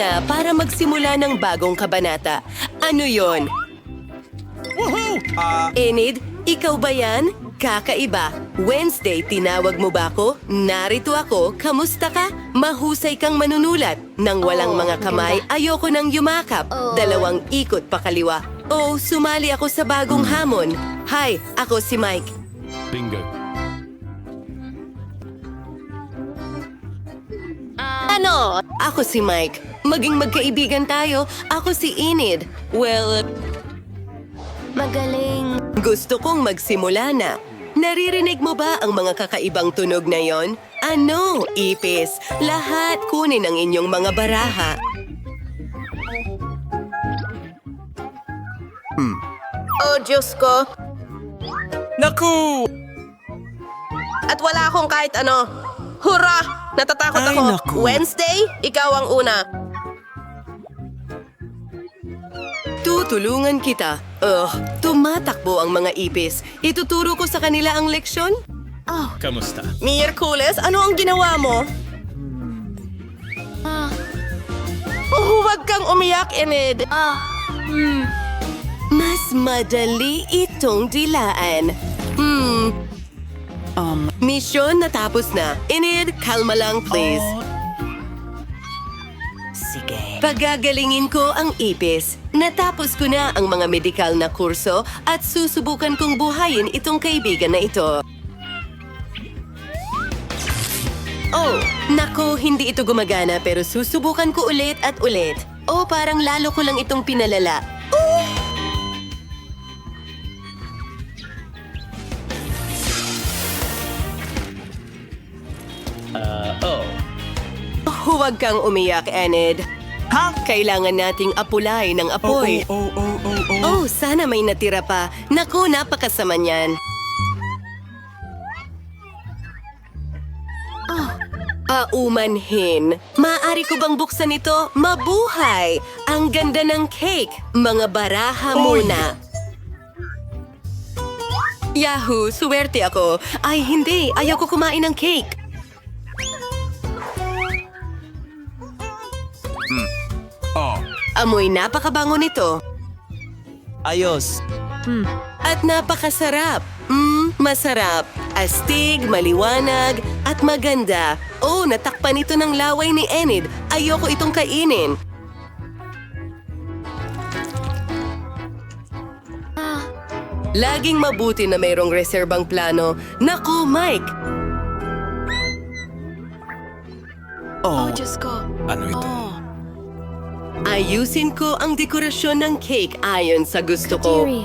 na para magsimula ng bagong kabanata. Ano yon? Enid, ikaw ba yan? Kakaiba. Wednesday, tinawag mo ba ako? Narito ako, kamusta ka? Mahusay kang manunulat. Nang walang mga kamay, ayoko nang yumakap. 2 ikot pa kaliwa. Oh, sumali ako sa bagong hamon. Hi, ako si Mike. Bingo. Ano? Ako si Mike. Maging magkaibigan tayo. Ako si Enid. Well, Magaling. gusto kong magsimula na. Naririnig mo ba ang mga kakaibang tunog na yon? Ano, ipis? Lahat kunin ang inyong mga baraha. Oh, Diyos ko. Naku! At wala akong kahit ano. Hurra! Natatakot Ay, ako. naku. Wednesday, ikaw ang una. Tutulungan kita. Tumatakbo ang mga ipis. Ituturo ko sa kanila ang leksyon? Kamusta? Miyerkules, ano ang ginawa mo? Oh, huwag kang umiyak, Enid. Mas madali itong dilaan. Misyon natapos na. Enid, kalma lang please. Sige. Pagagalingin ko ang ipis. Natapos ko na ang mga medikal na kurso at susubukan kong buhayin itong kaibigan na ito. Oh, nako, hindi ito gumagana pero susubukan ko ulit at ulit. Oh, parang lalo ko lang itong pinalala. Huwag kang umiyak, Enid. Ha? Kailangan nating apulay ng apoy. Oh, sana may natira pa. Naku, napakasama niyan. Aumanhin. Maaari ko bang buksan ito? Mabuhay! Ang ganda ng cake. Mga baraha muna. Yahoo! Suwerte ako. Ay, hindi. Ayoko kumain ng cake. Amoy napakabango nito. Ayos. At napakasarap. Masarap. Astig, maliwanag, at maganda. Oh, natakpan ito ng laway ni Enid. Ayoko itong kainin. Laging mabuti na mayroong reserbang plano. Naku, Mike! Oh, Diyos ko. ano ito? Ayusin ko ang dekorasyon ng cake ayon sa gusto ko. Kadiri.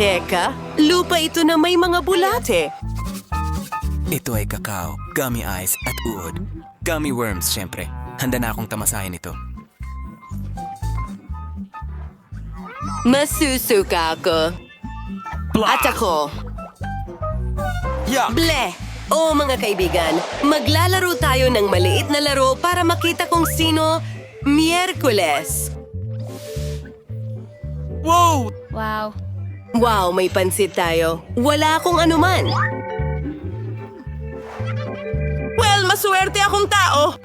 Teka, lupa ito na may mga bulate. Ito ay kakao, gummy eyes at uod. Gummy worms, syempre. Handa na akong tamasahin ito. Masusuka ako. At ako. Yuck! Bleh! Oo mga kaibigan, maglalaro tayo ng maliit na laro para makita kung sino Miyerkules. Wow! Wow. Wow, may pansit tayo. Wala akong anuman. Well, maswerte akong tao.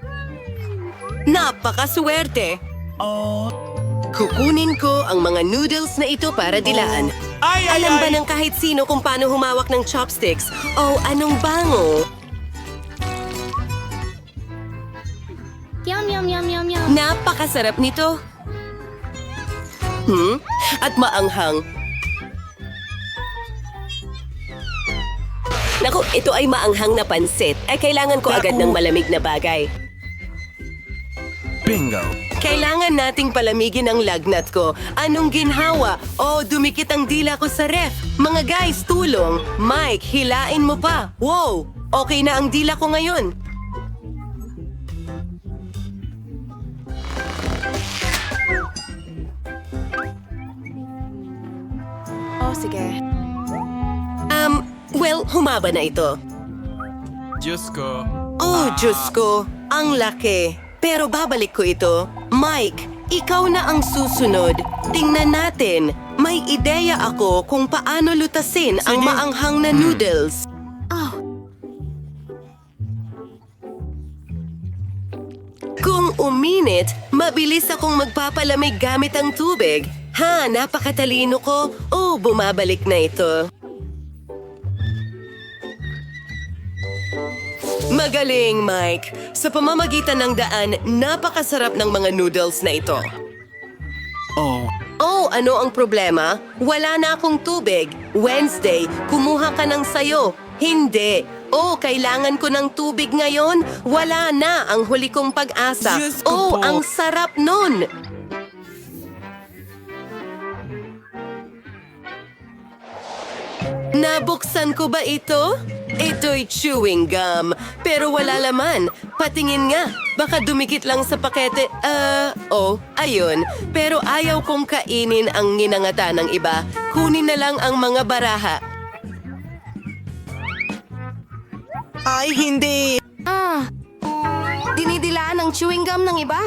Napakaswerte. Kukunin ko ang mga noodles na ito para dilaan. Ay, ay, Alam ba ay! ng kahit sino kung paano humawak ng chopsticks? Oh, anong bango? Yum, yum, yum, yum, yum. Napakasarap nito. At maanghang. Naku, ito ay maanghang na pansit. Ay kailangan ko agad ng malamig na bagay. Bingo! Kailangan nating palamigin ang lagnat ko. Anong ginhawa? Oh, dumikit ang dila ko sa ref. Mga guys, tulong. Mike, hilain mo pa. Wow, okay na ang dila ko ngayon. Oh, sige. Well, humaba na ito. Diyos ko. Oh, Diyos ko, ang laki. Pero babalik ko ito. Mike, ikaw na ang susunod. Tingnan natin. May ideya ako kung paano lutasin ang maanghang na noodles. Kung uminit, mabilis akong magpapalamig gamit ang tubig. Ha, napakatalino ko. Oh, bumabalik na ito. Magaling, Mike. Sa pamamagitan ng daan, napakasarap ng mga noodles na ito. Oh, Oh, ano ang problema? Wala na akong tubig. Wednesday, kumuha ka ng sayo. Hindi. Oh, kailangan ko ng tubig ngayon. Wala na ang huli kong pag-asa. Diyos ko Oh, po. ang sarap nun. Nabuksan ko ba ito? Ito'y chewing gum. Pero wala laman. Patingin nga. Baka dumikit lang sa pakete. Ayun. Pero ayaw kong kainin ang nginangata ng iba. Kunin na lang ang mga baraha. Ay, hindi. Dinidilaan ang chewing gum ng iba?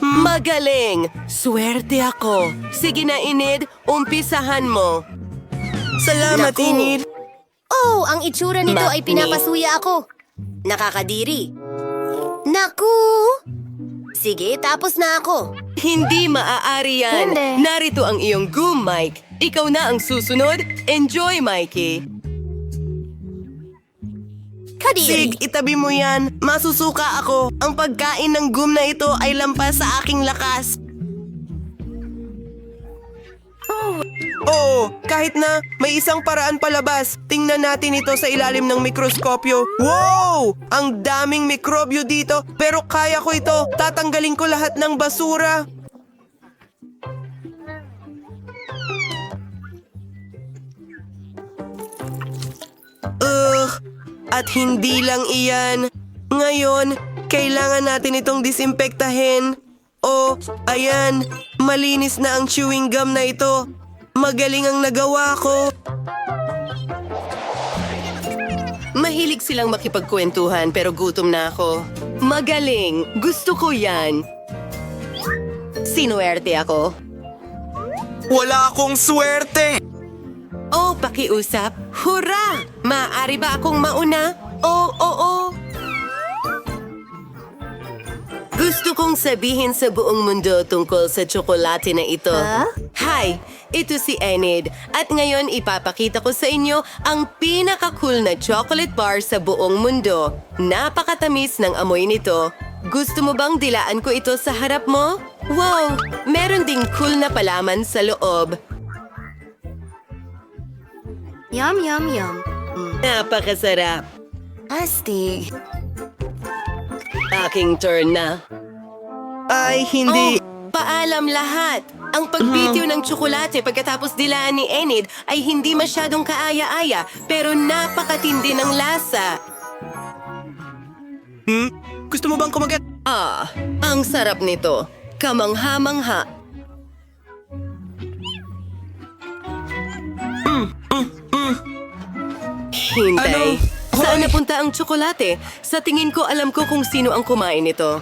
Magaling! Swerte ako. Sige na, Enid. Umpisahan mo. Salamat, Naku. Enid. Oh, ang itsura nito ay Bakni. pinapasuya ako. Nakakadiri. Naku! Sige, tapos na ako. Hindi maaari yan. Hindi. Narito ang iyong gum, Mike. Ikaw na ang susunod. Enjoy, Mikey. Kadiri. Sig, itabi mo yan. Masusuka ako. Ang pagkain ng gum na ito ay lampas sa aking lakas. Oh, kahit na may isang paraan palabas, tingnan natin ito sa ilalim ng mikroskopyo. Wow! Ang daming mikrobyo dito, pero kaya ko ito. Tatanggalin ko lahat ng basura. At hindi lang iyan. Ngayon, kailangan natin itong disimpektahin. Oh, ayan, malinis na ang chewing gum na ito. Magaling ang nagawa ko. Mahilig silang makipagkwentuhan pero gutom na ako. Magaling. Gusto ko yan. Sinuwerte ako. wala akong swerte! Oh, pakiusap. Hurra! Maaari ba akong mauna? Oo. Gusto kong sabihin sa buong mundo tungkol sa tsokolate na ito. Hi, ito si Enid. At ngayon ipapakita ko sa inyo ang pinaka-cool na chocolate bar sa buong mundo. Napakatamis ng amoy nito. Gusto mo bang dilaan ko ito sa harap mo? Wow! Meron ding cool na palaman sa loob. Yum, yum, yum. Napakasarap. Astig. Aking turn na. Ay, hindi. Paalam lahat! Ang pagbitiw ng tsokolate pagkatapos dilaan ni Enid ay hindi masyadong kaaya-aya pero napakatindi ng lasa. Gusto mo bang kumagat? Ang sarap nito. Kamangha-mangha. Hintay. Ano? Saan Hoy! napunta ang tsokolate? Sa tingin ko alam ko kung sino ang kumain nito.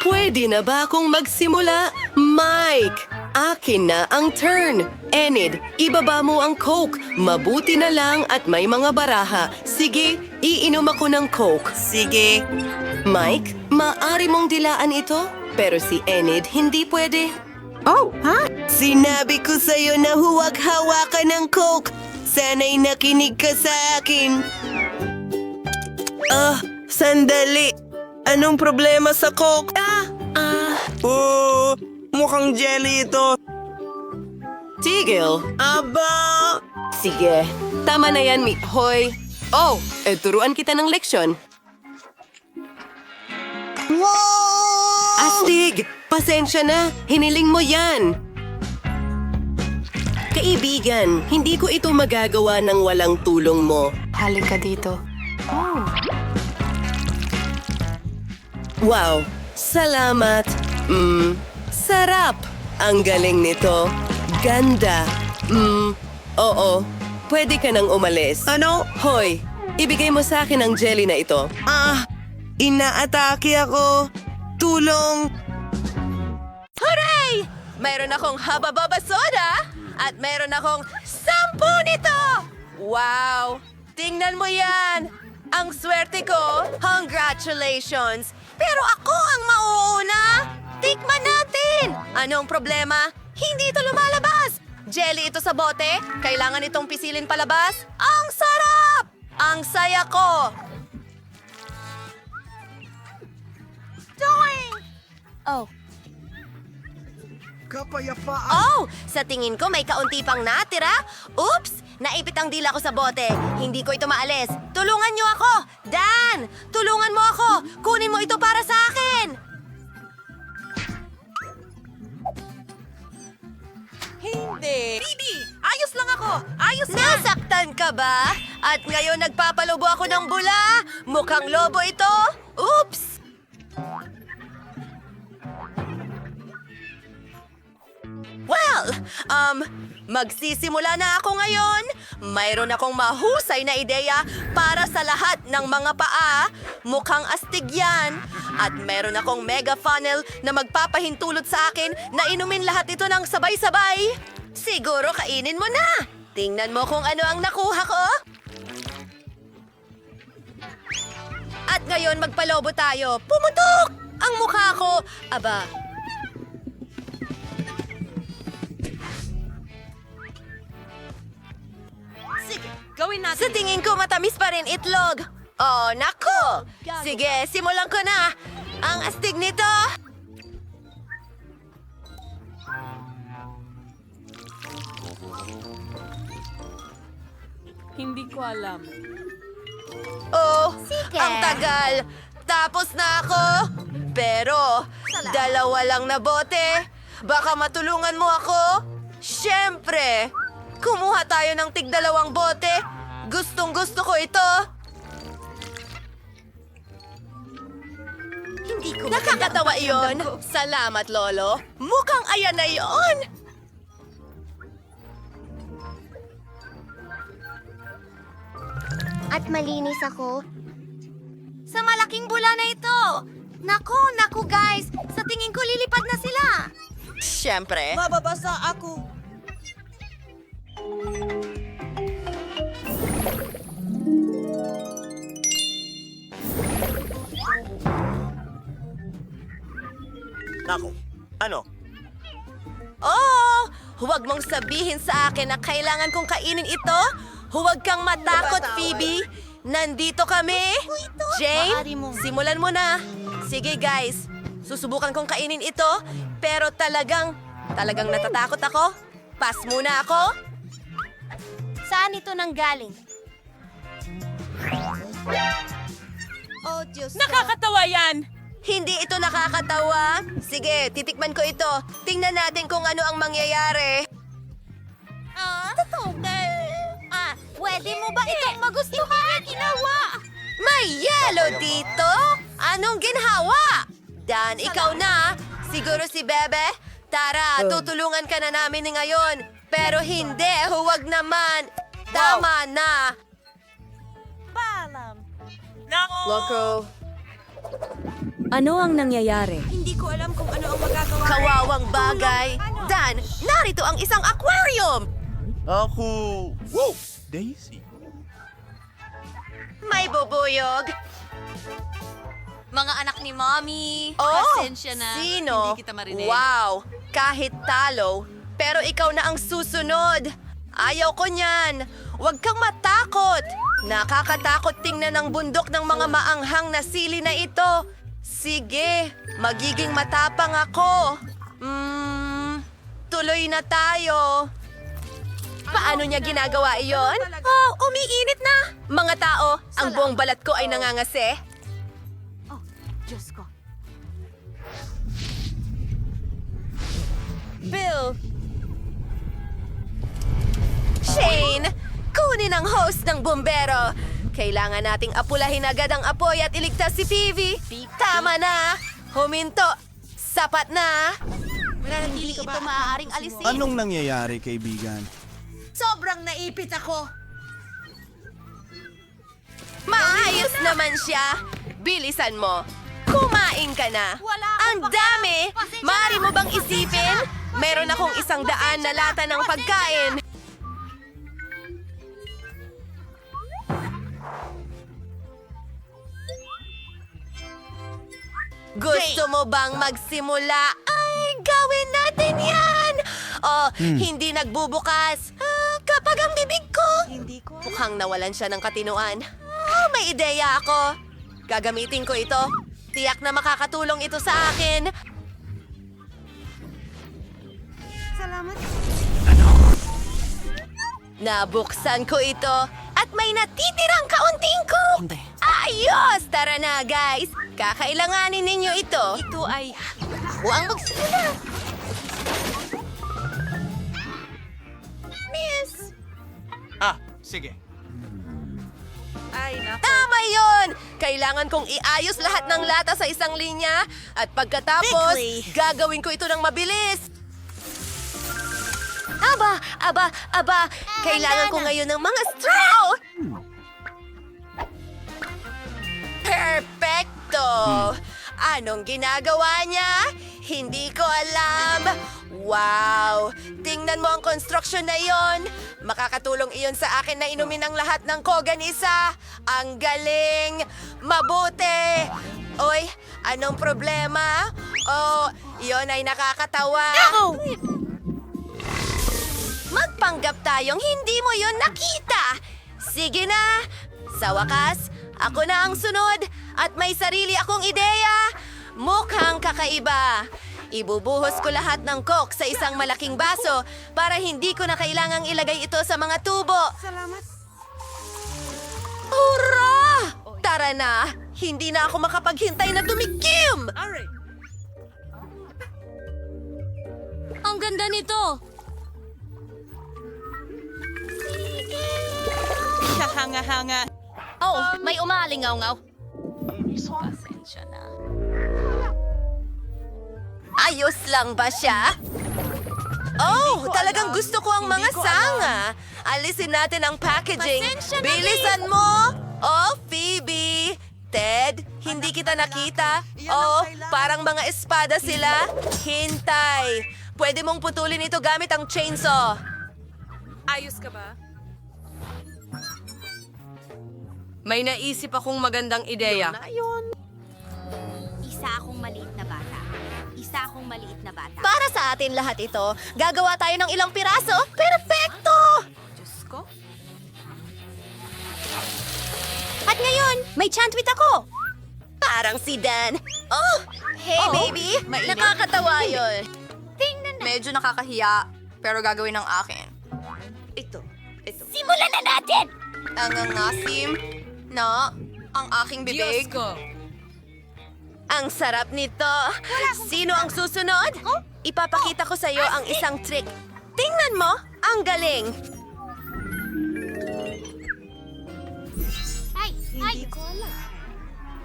Pwede na ba akong magsimula? Mike! Akin na ang turn. Enid, ibaba mo ang Coke. Mabuti na lang at may mga baraha. Sige, iinom ako ng Coke. Sige. Mike, maaari mong dilaan ito? Pero si Enid hindi pwede. Sinabi ko sa'yo na huwag hawakan ng Coke. Sana'y nakinig ka sa akin. Sandali. Anong problema sa Coke? Oh, mukhang jelly ito. Tigil. Aba! Sige, tama na yan, Hoy. Oh, turuan kita ng leksyon. Wow! Astig! Pasensya na, hiniling mo yan. Kaibigan, hindi ko ito magagawa ng walang tulong mo. Halika dito. Wow, salamat. Sarap. Ang galing nito. Ganda. Oo. Pwede ka nang umalis. Ano? Hoy, ibigay mo sa akin ang jelly na ito. Inaatake ako. Tulong! Hooray! Mayroon akong haba-baba soda at mayroon akong 10 nito! Wow! Tingnan mo yan! Ang swerte ko! Congratulations! Pero ako ang mauuna! Tikman natin! Anong problema? Hindi ito lumalabas! Jelly ito sa bote? Kailangan itong pisilin palabas? Ang sarap! Ang saya ko! Oh, Kapayapaan! oh! Sa tingin ko may kaunti pang natira. Oops! Naipit ang dila ko sa bote. Hindi ko ito maalis. Tulungan niyo ako! Dan! Tulungan mo ako! Kunin mo ito para sa akin! Hindi! Bibi! Ayos lang ako! Ayos lang! Nasaktan ka ba? At ngayon nagpapalubo ako ng bula? Mukhang lobo ito! Oops! Well, magsisimula na ako ngayon. Mayroon akong mahusay na ideya para sa lahat ng mga paa. Mukhang astig yan. At meron akong mega funnel na magpapahintulot sa akin na inumin lahat ito ng sabay-sabay. Siguro kainin mo na. Tingnan mo kung ano ang nakuha ko. At ngayon magpalobo tayo. Pumutok! Ang mukha ko. Aba, sa tingin ko matamis pa rin itlog. Oh, nako! Sige, simulan ko na. Ang astig nito. Hindi ko alam. Oh, Sige. ang tagal. Tapos na ako. Pero, dalawa lang na bote. Baka matulungan mo ako? Siyempre. Kumuha tayo ng tig-2 bote. Gustong-gusto ko ito. Hindi ko Nakakatawa iyon. Salamat, Lolo. Mukhang ayan na iyon. At malinis ako. Sa malaking bula na ito! Naku guys! Sa tingin ko lilipad na sila! Siyempre. Mababasa ako. Nako, ano? Oh! Huwag mong sabihin sa akin na kailangan kong kainin ito. Huwag kang matakot, Phoebe. Nandito kami. Jane, simulan mo na. Sige, guys. Susubukan kong kainin ito. Pero talagang natatakot ako. Pass muna ako. Saan ito nanggaling? Oh, Diyos ko. Nakakatawa yan! Hindi ito nakakatawa. Sige, titikman ko ito. Tingnan natin kung ano ang mangyayari. Totoo ka? Pwede mo ba itong magustuhan? Ginawa! May yellow dito? Anong ginhawa? Dan, ikaw na. Siguro si Bebe. Tara, tutulungan ka na namin ngayon. Pero hindi, huwag naman. Tama na. Loco. Ano ang nangyayari? Hindi ko alam kung ano ang magagawa. Kawawang bagay. Dan, narito ang isang aquarium. Ako... Wow! Daisy. May bubuyog. Mga anak ni Mommy, Oh, pasensya na. sino? Hindi kita marinig. Wow, kahit talo. Pero ikaw na ang susunod. Ayaw ko niyan. Huwag kang matakot. Nakakatakot tingnan ang bundok ng mga maanghang na sili na ito. Sige, magiging matapang ako. Tuloy na tayo. Paano niya ginagawa iyon? Oh, umiinit na. Mga tao, ang buong balat ko ay nangangasi. Diyos ko. Bill! Shane! Kunin ang hose ng bumbero! Kailangan nating apulahin agad ang apoy at iligtas si Phoebe! Tama na! Huminto! Sapat na! Hindi ito maaaring alisin. Anong nangyayari, kaibigan? Sobrang naipit ako. Maayos naman siya! Bilisan mo! Kumain ka na! Ang dami! Maaari mo bang isipin? Meron akong 100 na lata ng pagkain! Gusto mo bang magsimula? Ay, gawin natin yan! Oh, hindi nagbubukas. Kapag ang bibig ko. Mukhang nawalan siya ng katinuan. May ideya ako. Gagamitin ko ito. Tiyak na makakatulong ito sa akin. Nabuksan ko ito at may natitirang kaunting cook. Ayos! Tara na, guys. Kakailanganin ninyo ito. Ito ay... Huwag magsimula. Miss! Sige. Tama yon! Kailangan kong iayos lahat ng lata sa isang linya at pagkatapos, gagawin ko ito ng mabilis. Aba! Kailangan ko ngayon ng mga straw! Perfecto! Anong ginagawa niya? Hindi ko alam. Wow! Tingnan mo ang construction na yon. Makakatulong iyon sa akin na inumin ang lahat ng kogan isa. Ang galing! Mabuti! Oy, anong problema? Oh, iyon ay nakakatawa. Magpanggap tayong hindi mo yon nakita. Sige na. Sa wakas, ako na ang sunod at may sarili akong ideya. Mukhang kakaiba. Ibubuhos ko lahat ng coke sa isang malaking baso para hindi ko na kailangang ilagay ito sa mga tubo. Hurra! Tara na! Hindi na ako makapaghintay na tumikim! Ang ganda nito! Kahanga-hanga. Oh, may umalingaw-ngaw. Pasensya na. Ayos lang ba siya? Oh, talagang gusto ko ang mga sanga. Alisin natin ang packaging. Pasensya na, Bilisan mo! Oh, Phoebe! Ted, hindi kita nakita. Oh, parang mga espada sila. Hintay! Pwede mong putulin ito gamit ang chainsaw. Ayos ka ba? May naisip akong magandang ideya. Isa akong maliit na bata. Isa akong maliit na bata. Para sa atin lahat ito, gagawa tayo ng ilang piraso. Perfecto! Diyos ko. At ngayon, may chantwit ako. Parang si Dan. Oh, hey baby. mainit. Nakakatawa yun. Tingnan na. Medyo nakakahiya, pero gagawin ng akin. Ito. Simulan na natin! Ang angasim na ang aking bibig. Diyos ko. Ang sarap nito. Sino ang susunod? Ipapakita ko sa iyo ang isang trick. Tingnan mo, ang galing. Ay!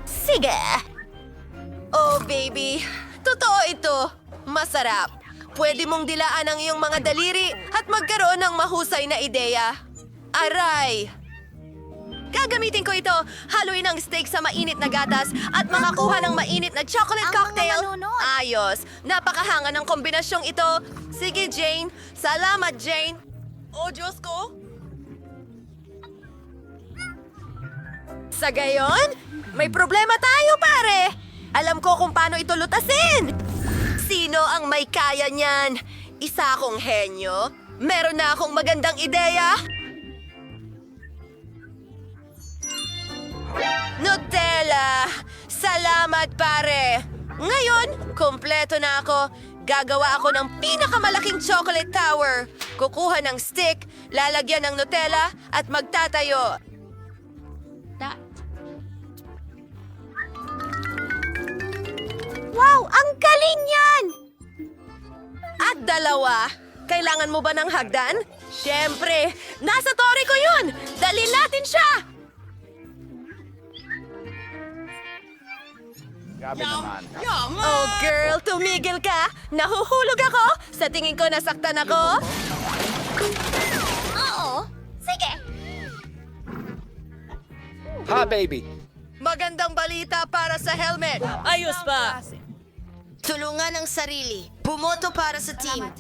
Sige. Oh, baby. Totoo ito. Masarap. Pwede mong dilaan ang iyong mga daliri at magkaroon ng mahusay na ideya. Aray! Gagamitin ko ito. Haluin ang steak sa mainit na gatas at makakuha ng mainit na chocolate Ang cocktail. mga manunod. Ayos. Napakahanga ng kombinasyong ito. Sige, Jane. Salamat, Jane. Oh, Diyos ko. Sa gayon, may problema tayo, pare. Alam ko kung paano ito lutasin. Sino ang may kaya niyan? Isa akong henyo. Meron na akong magandang ideya. Nutella! Salamat, pare! Ngayon, kompleto na ako. Gagawa ako ng pinakamalaking chocolate tower. Kukuha ng stick, lalagyan ng Nutella, at magtatayo. Wow! Ang galing yan! At dalawa. Kailangan mo ba ng hagdan? Siyempre, nasa tori ko yun! Dalhin natin siya! Oh, girl, tumigil ka! Nahuhulog ako! Sa tingin ko, nasaktan ako! Oo! Sige! Ha, baby! Magandang balita para sa helmet! Ayos pa. Tulungan ang sarili. Bumoto para sa team.